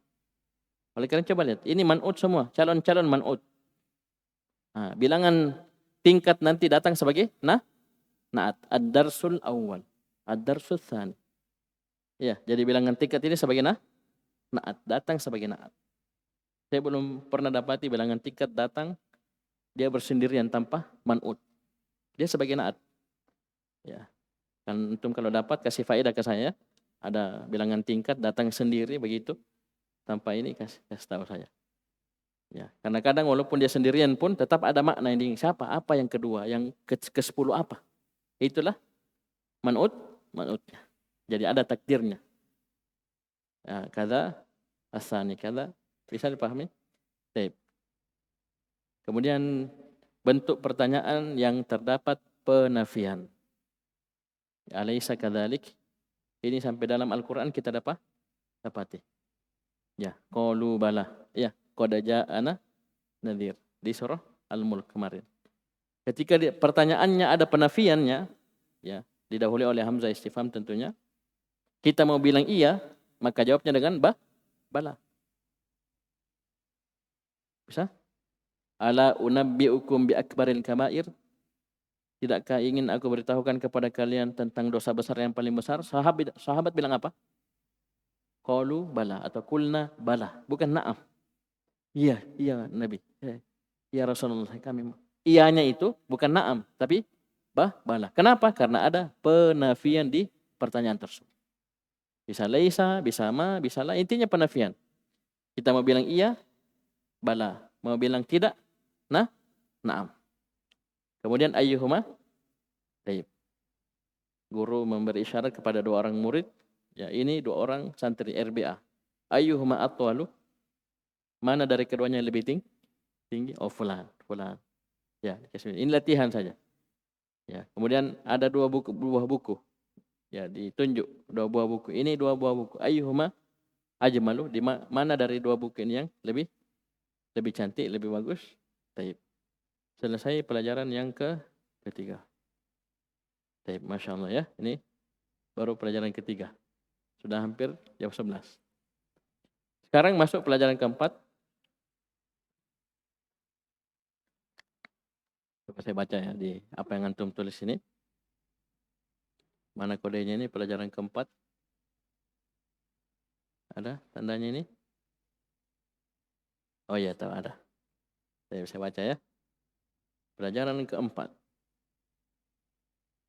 Speaker 1: Oleh karena coba lihat, ini man'ut semua, calon-calon man'ut. Bilangan tingkat nanti datang sebagai na'at. Ad-darsul awal. Ad-darsul tsani. Ya, jadi bilangan tingkat ini sebagai na'at. Datang sebagai na'at. Saya belum pernah dapati bilangan tingkat datang, dia bersendirian tanpa man'ut. Dia sebagai na'at. Ya. Kan antum kalau dapat kasih faedah ke saya. Ada bilangan tingkat datang sendiri begitu. Tanpa ini kasih tahu saya. Ya, karena kadang walaupun dia sendirian pun tetap ada makna ini. Siapa? Apa yang kedua? Yang ke-10 apa? Itulah man'utnya. Jadi ada takdirnya. Kada asani kada bisa dipahami? Baik. Kemudian bentuk pertanyaan yang terdapat penafian. Alaysa kadzalik? Ini sampai dalam Al-Qur'an kita dapati. Ya, qalu bala. Ya, qad ja'ana nadhir di surah Al-Mulk kemarin. Ketika pertanyaannya ada penafiannya, ya, didahului oleh hamzah istifham tentunya. Kita mau bilang iya, maka jawabnya dengan bala. Bisa? Ala unabbiukum bi akbaril kabair? Tidakkah ingin aku beritahukan kepada kalian tentang dosa besar yang paling besar? Sahabat bilang apa? Qalu bala atau kulna bala, bukan na'am. Iya, iya Nabi. Ya Rasulullah, kami. Iyanya itu bukan na'am, tapi bala. Kenapa? Karena ada penafian di pertanyaan tersebut. Bisa laisa, bisa ma, bisa la, intinya penafian. Kita mau bilang iya, bala. Mau bilang tidak, na'am. Kemudian ayyuhuma? Baik. Guru memberi isyarat kepada 2 orang murid. Ya, ini 2 orang santri RBA. Ayyuhuma atwalu? Mana dari keduanya yang lebih tinggi? Oh, fulan. Ya, ini latihan saja. Ya, kemudian ada 2 buah buku. Ya, ditunjuk 2 buah buku. Ini 2 buah buku. Ayyuhuma ajmalu? Di mana dari 2 buku ini yang lebih cantik, lebih bagus? Baik. Selesai pelajaran yang ketiga. Baik, Masya Allah ya. Ini baru pelajaran ketiga. Sudah hampir jam 11. Sekarang masuk pelajaran keempat. Coba saya baca ya di apa yang antum tulis ini. Mana kodenya ini pelajaran keempat? Ada tandanya ini? Oh iya, tahu ada. Saya baca ya. Pelajaran keempat.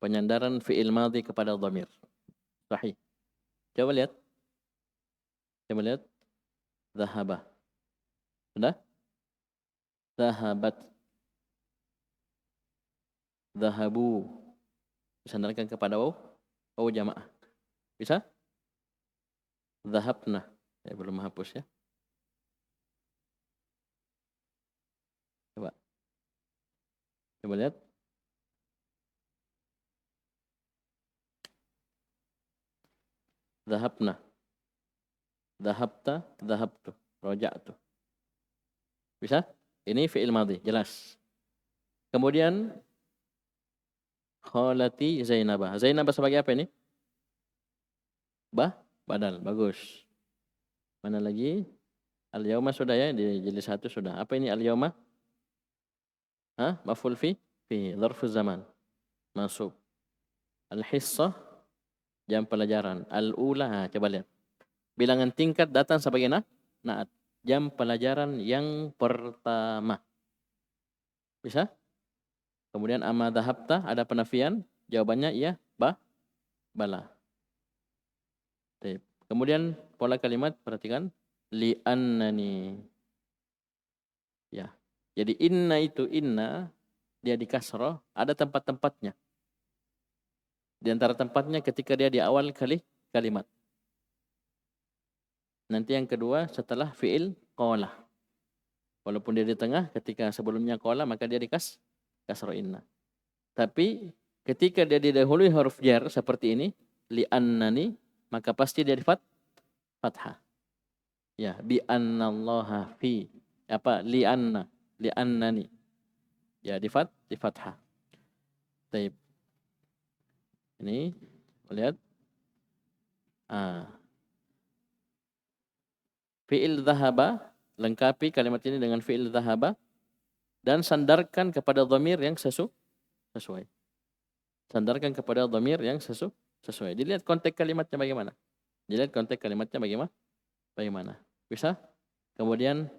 Speaker 1: Penyandaran fi'il madhi kepada dhamir. Sahih. Coba lihat. Zahaba. Sudah? Zahabat. Zahabu. Disandarkan kepada waw. Waw jamaah. Bisa? Zahabna. Saya belum hapus ya. Coba lihat. Zahabna. Zahabta, zahabtu. Roja'tu. Bisa? Ini fi'il madhi, jelas. Kemudian kholati Zainabah. Zainabah sebagai apa ini? Badal, bagus. Mana lagi? Al-yauma sudah ya, di jilid 1 sudah. Apa ini al-yauma? Maf'ul fi dzarfuz zaman. Mansub. Al-hissah jam pelajaran. Al-ula, coba lihat. Bilangan tingkat datang sebagai na'at. Jam pelajaran yang pertama. Bisa? Kemudian amma dhahabta, ada penafian. Jawabannya iya, bala. Kemudian pola kalimat, perhatikan. Li'annani. Ya. Jadi inna, dia di kasroh, ada tempat-tempatnya. Di antara tempatnya ketika dia di awal kalimat. Nanti yang kedua setelah fi'il qala. Walaupun dia di tengah, ketika sebelumnya qala maka dia di kasroh inna. Tapi ketika dia didahului huruf jar seperti ini, li'annani, maka pasti dia di fathah. Ya, bi annallaha fi. Li'annani. Ya, di fathah. Taib. Ini lihat. Fi'il dhahaba, lengkapi kalimat ini dengan fi'il dhahaba dan sandarkan kepada dhamir yang sesuai. Sandarkan kepada dhamir yang sesuai. Dilihat konteks kalimatnya bagaimana. Bisa? Kemudian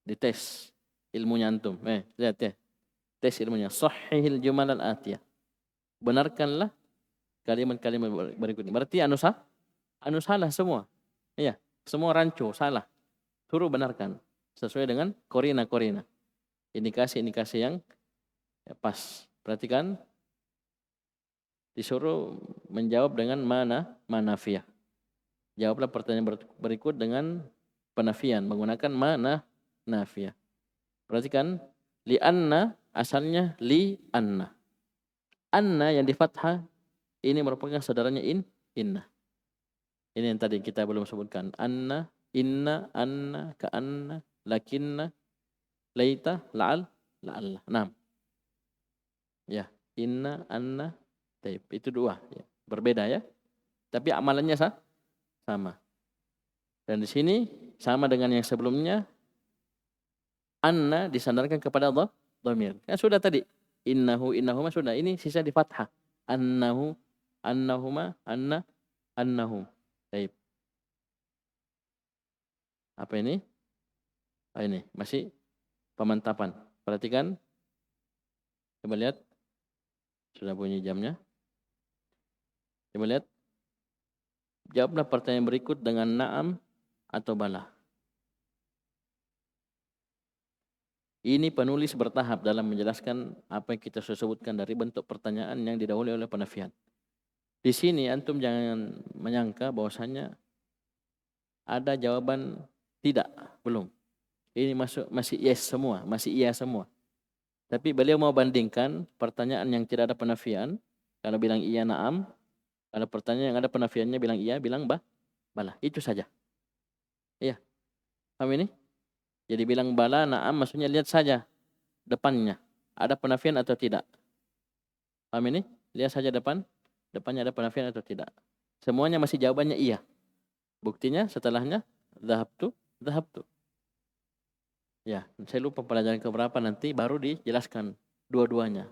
Speaker 1: dites ilmunya antum. Lihat ya. Tes ilmunya. Sahihil jumal al-atiyah. Benarkanlah kalimat-kalimat berikut ini. Berarti anu salah semua. Iya, semua rancu salah. Suruh benarkan sesuai dengan korina. Indikasi-indikasi yang pas. Perhatikan. Disuruh menjawab dengan manafiyah. Jawablah pertanyaan berikut dengan penafian menggunakan nafiyah. Perhatikan Li'anna asalnya li'anna. Anna yang di fathah ini merupakan saudaranya inna. Ini yang tadi kita belum sebutkan. Anna, inna, anna, ka'anna, lakinna, laita, la'al, la'alla. 6. Ya, inna, anna, taib. Itu 2. Ya. Berbeda ya. Tapi amalannya sama. Dan di sini sama dengan yang sebelumnya. Anna disandarkan kepada Allah. Dhamir. Kan sudah tadi. Innahu, innahuma sudah. Ini sisa di fathah. Annahu, annahuma, anna, annahum. Taib. Apa ini? Ini masih pemantapan. Perhatikan. Coba lihat. Sudah bunyi jamnya. Coba lihat. Jawablah pertanyaan berikut dengan na'am atau bala. Ini penulis bertahap dalam menjelaskan apa yang kita sudah sebutkan dari bentuk pertanyaan yang didahului oleh penafian. Di sini antum jangan menyangka bahwasanya ada jawaban tidak, belum. Ini masih yes semua, masih iya semua. Tapi beliau mau bandingkan pertanyaan yang tidak ada penafian, kalau bilang iya na'am, kalau pertanyaan yang ada penafiannya bilang iya, bilang bala. Itu saja. Iya. Paham ini? Jadi bilang bala, na'am maksudnya lihat saja depannya. Ada penafian atau tidak. Paham ini? Lihat saja depannya ada penafian atau tidak. Semuanya masih jawabannya iya. Buktinya setelahnya dhahabtu. Ya, saya lupa pelajaran keberapa nanti baru dijelaskan dua-duanya.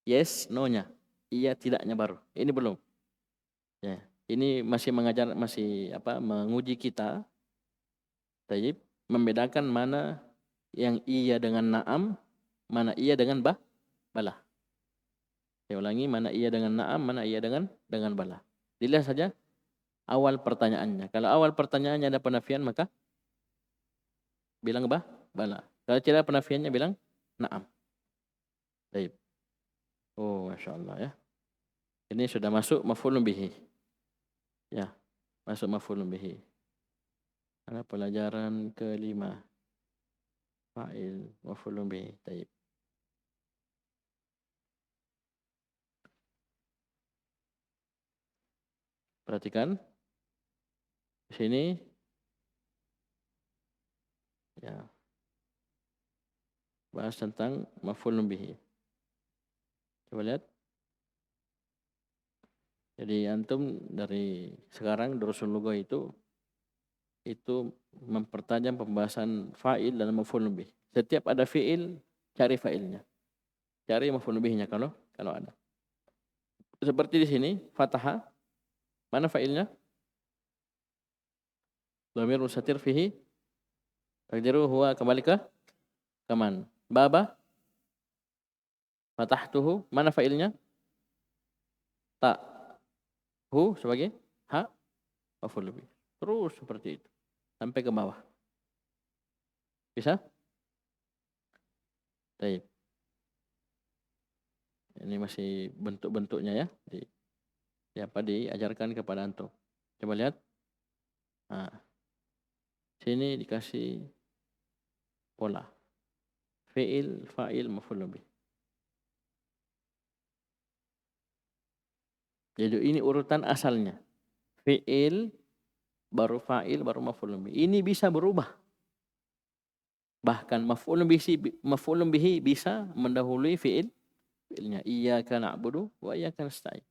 Speaker 1: Yes, no-nya. Iya, tidaknya baru. Ini belum. Ya, ini masih menguji kita. Taib, membedakan mana yang iya dengan na'am, mana iya dengan bala. Saya ulangi, mana iya dengan na'am, mana iya dengan bala. Dilihat saja awal pertanyaannya. Kalau awal pertanyaannya ada penafian, maka bilang bala. Kalau tidak penafiannya bilang na'am. Baik. Oh, Masya Allah ya. Ini sudah masuk maf'ulun bihi. Ya, masuk maf'ulun bihi. Ada pelajaran kelima. Fa'il maf'ulun bihi. Baik. Perhatikan. Di sini ya. Bahas tentang maf'ulun bihi. Coba lihat. Jadi antum dari sekarang Durusul Lughah itu mempertajam pembahasan fa'il dan maf'ulun bih. Setiap ada fi'il, cari fa'ilnya. Cari maf'ulun bihnya kalau ada. Seperti di sini, fataha. Mana fa'ilnya? Dhamir mustatir fihi. Takdiru huwa kembali ke kaman. Baba. Fatahtuhu. Mana fa'ilnya? Ta. Hu sebagai ha. Maf'ulun bih. Terus seperti itu. Sampai ke bawah. Bisa? Baik. Ini masih bentuk-bentuknya ya. Diajarkan kepada antum. Coba lihat. Nah, sini dikasih pola. Fi'il, fa'il, maf'ulun bih. Jadi ini urutan asalnya. Fi'il, baru fa'il, baru maf'ulun bih. Ini bisa berubah. Bahkan maf'ulun bihi bisa mendahului fi'ilnya. Iyyaka na'budu wa iyyaka nasta'in.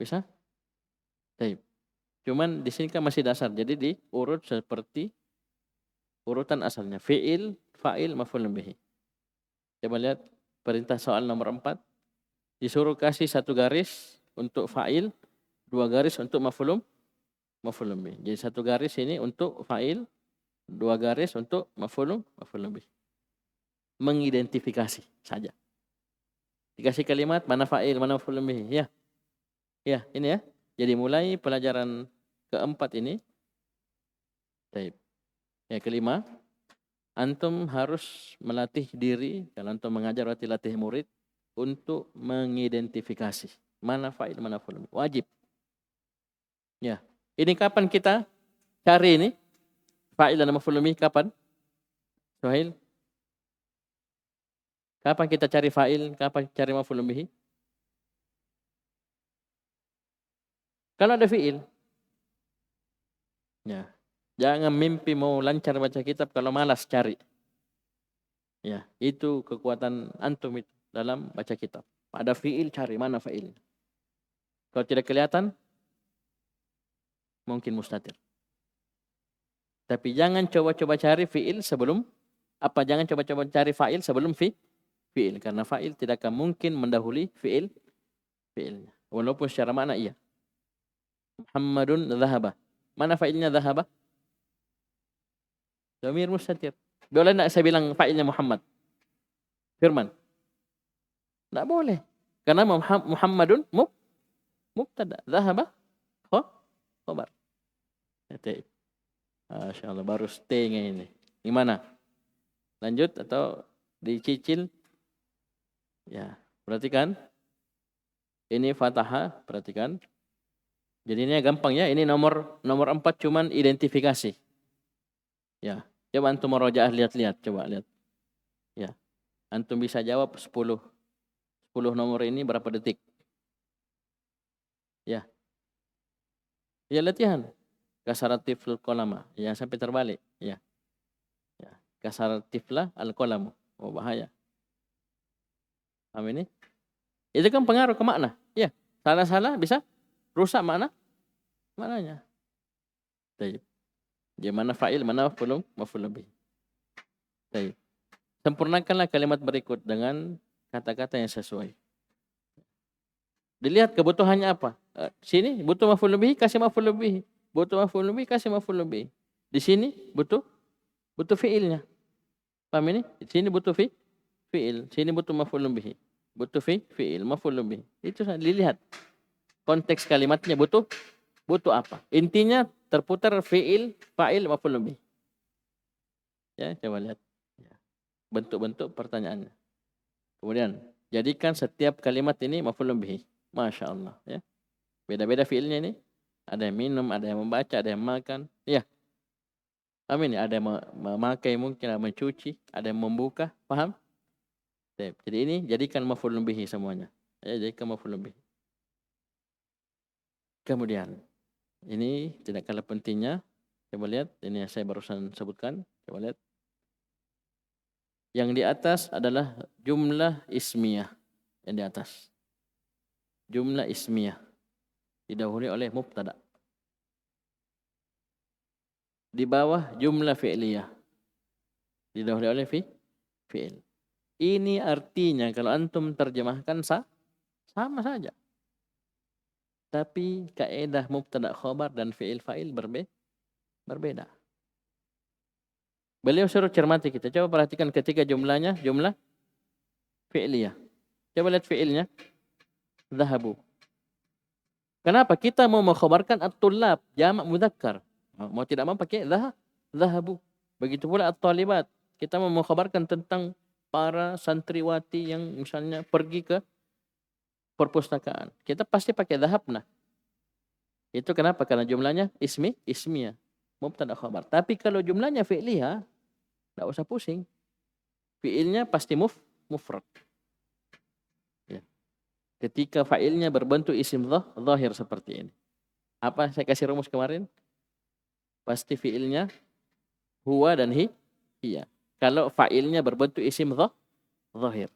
Speaker 1: Bisa? Baik. Cuman di sini kan masih dasar. Jadi diurut seperti urutan asalnya. Fi'il, fa'il, maf'ulun bihi. Coba lihat perintah soal nomor 4. Disuruh kasih 1 garis untuk fa'il, 2 garis untuk maf'ulun bih. Jadi 1 garis ini untuk fa'il, 2 garis untuk maf'ulun bih. Mengidentifikasi saja. Dikasih kalimat mana fa'il, mana maf'ulun bih. Ya. Ya, ini ya. Jadi mulai pelajaran keempat ini. Baik. Ya, kelima. Antum harus melatih diri, kalau antum mengajar berarti latih murid untuk mengidentifikasi mana fa'il, mana maf'ul bih. Wajib. Ya. Ini kapan kita cari ini? Fa'il dan maf'ul bih kapan? Suhail, kapan kita cari fa'il, kapan cari maf'ul bihi? Kalau ada fi'il. Ya. Jangan mimpi mau lancar baca kitab kalau malas cari. Ya, itu kekuatan antum itu dalam baca kitab. Ada fi'il, cari mana fa'il. Kalau tidak kelihatan, mungkin mustatir. Tapi jangan coba-coba cari fi'il sebelum, jangan coba-coba cari fa'il sebelum fi'il. Karena fa'il tidak akan mungkin mendahului fi'ilnya. Walaupun secara makna iya. Muhammadun dhahaba. Mana fa'ilnya dhahaba? Dhamir mustatir. Boleh nak saya bilang fa'ilnya Muhammad? Firman? Tak boleh. Karena Muhammadun mubtada. Dhahaba khabar. Masya Allah, baru stay ini. Gimana? Lanjut atau dicicil? Ya, perhatikan. Ini fathah, perhatikan. Jadi ini gampang ya. Ini nomor 4 cuman identifikasi. Ya, coba antum murojaah lihat-lihat, coba lihat. Ya. Antum bisa jawab 10 nomor ini berapa detik? Ya. Ya, latihan. Kasaratiful qalama. Ya, sampai terbalik. Ya. Ya. Kasaratiflah al-qalamu. Oh, bahaya. Paham ini? Itu kan pengaruh ke makna. Ya. Salah-salah bisa rusak maknanya. Baik. Dia mana fa'il, mana maf'ul bih. Baik. Sempurnakanlah kalimat berikut dengan kata-kata yang sesuai. Dilihat kebutuhannya apa. Sini butuh maf'ul bih, kasih maf'ul bih. Butuh maf'ul bih, kasih maf'ul bih. Di sini butuh fi'ilnya. Paham ini? Di sini butuh fi'il. Sini butuh maf'ul bih. Butuh fi'il, maf'ul bih. Itu dilihat. Konteks kalimatnya butuh apa. Intinya terputar fi'il, fa'il, maf'ul bih. Ya, coba lihat. Bentuk-bentuk pertanyaannya. Kemudian, jadikan setiap kalimat ini maf'ul bih. Masya Allah. Ya. Beda-beda fi'ilnya ini. Ada yang minum, ada yang membaca, ada yang makan. Ya. Amin. Ada yang memakai mungkin, ada yang mencuci, ada yang membuka. Paham? Jadi ini jadikan maf'ul bih semuanya. Ya, jadikan maf'ul bih. Kemudian, ini tidak kalah pentingnya. Coba lihat, ini yang saya barusan sebutkan. Coba lihat. Yang di atas adalah jumlah ismiyah. Yang di atas. Jumlah ismiyah. Didahului oleh mubtada. Di bawah jumlah fi'liyah. Didahului oleh fi'il. Ini artinya kalau antum terjemahkan sama saja. Tapi kaidah mubtada khobar dan fi'il fa'il berbeda. Beliau suruh cermati kita. Coba perhatikan ketika jumlahnya jumlah fi'liyah. Coba lihat fi'ilnya. Dhahabu. Kenapa? Kita mau mengkhabarkan at-tullab, jamak mudzakkar. Mau tidak mau pakai dhahabu. Begitu pula at-talibat. Kita mau mengkhabarkan tentang para santriwati yang misalnya pergi ke perpustakaan. Kita pasti pakai dhahabna. Itu kenapa? Karena jumlahnya ismiyah. Mubtada khabar. Tapi kalau jumlahnya fi'liyah, enggak usah pusing. Fi'ilnya pasti mufrad. Ya. Ketika fa'ilnya berbentuk isim zahir seperti ini. Apa saya kasih rumus kemarin? Pasti fi'ilnya huwa dan hiya. Kalau fa'ilnya berbentuk isim zahir.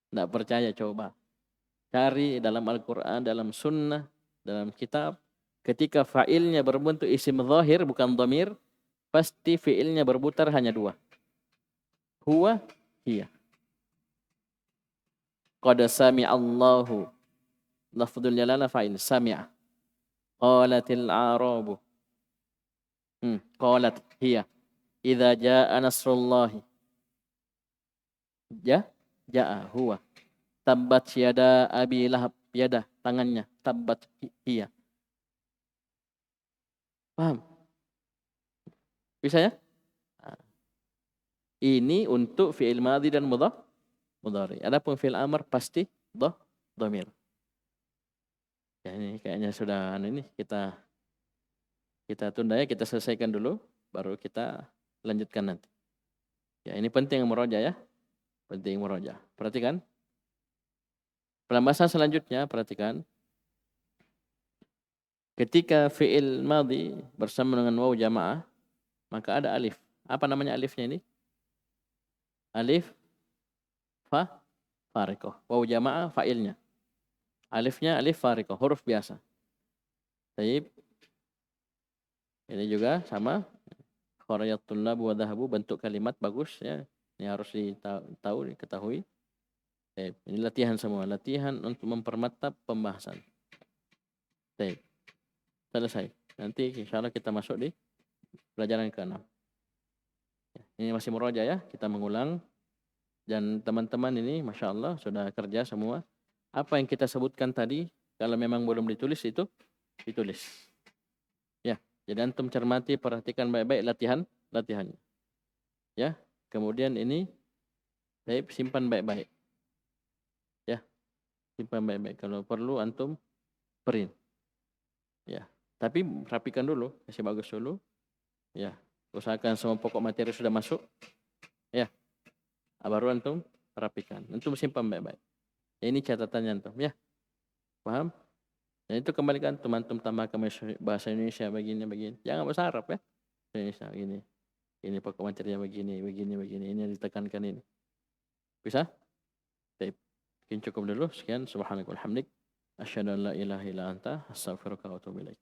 Speaker 1: Tidak percaya, coba. Cari dalam Al-Quran, dalam sunnah, dalam kitab. Ketika fa'ilnya berbentuk isim zahir, bukan dhamir, pasti fi'ilnya berputar hanya dua. Huwa, hiya. Qad sami'allahu. Lafdul jalala fa'il, sami'a. Qalatil a'rabu. Qalat, hiya. Idza jaa nasrullahi. Ja'a, huwa. Tabbat yada abi lahab. Yada, tangannya. Tabbat, hiya. Paham? Bisa ya? Ini untuk fi'il madhi dan mudhari. Adapun fi'il amr pasti dhamir. Ya, ini kayaknya sudah ini kita tunda ya, kita selesaikan dulu baru kita lanjutkan nanti. Ya, ini penting murojaah ya. Penting murojaah. Perhatikan. Pembahasan selanjutnya, perhatikan. Ketika fi'il madhi bersama dengan waw jamaah, maka ada alif. Apa namanya alifnya ini? Alif fariqah. Waw jamaah fa'ilnya. Alifnya alif fariqah, huruf biasa. Baik. Ini juga sama. Kharajat tullab wa dhahabu, bentuk kalimat bagus ya. Ini harus diketahui. Baik. Ini latihan semua, latihan untuk mempermantap pembahasan. Baik. Selesai. Nanti insyaallah kita masuk di pelajaran ke-6. Ini masih murojaah ya, kita mengulang. Dan teman-teman ini Masya Allah sudah kerja semua. Apa yang kita sebutkan tadi, kalau memang belum ditulis itu, ditulis. Ya, jadi antum cermati, perhatikan baik-baik latihannya. Ya, kemudian ini, baik, simpan baik-baik. Ya, simpan baik-baik. Kalau perlu antum print. Ya, tapi rapikan dulu, kasih bagus dulu. Ya, usahakan semua pokok materi sudah masuk. Ya, baru antum rapikan. Antum simpan baik-baik. Ini catatannya antum, ya. Paham? Dan itu kembalikan antum tambahkan bahasa Indonesia begini. Jangan bahasa Arab ya. Indonesia begini. Ini pokok materinya begini. Ini yang ditekankan ini. Bisa? Baik. Mungkin cukup dulu. Sekian. Subhanakallahumma wa bihamdik. Asyhadu an la ilaha illa anta astaghfiruka wa atubu ilaik.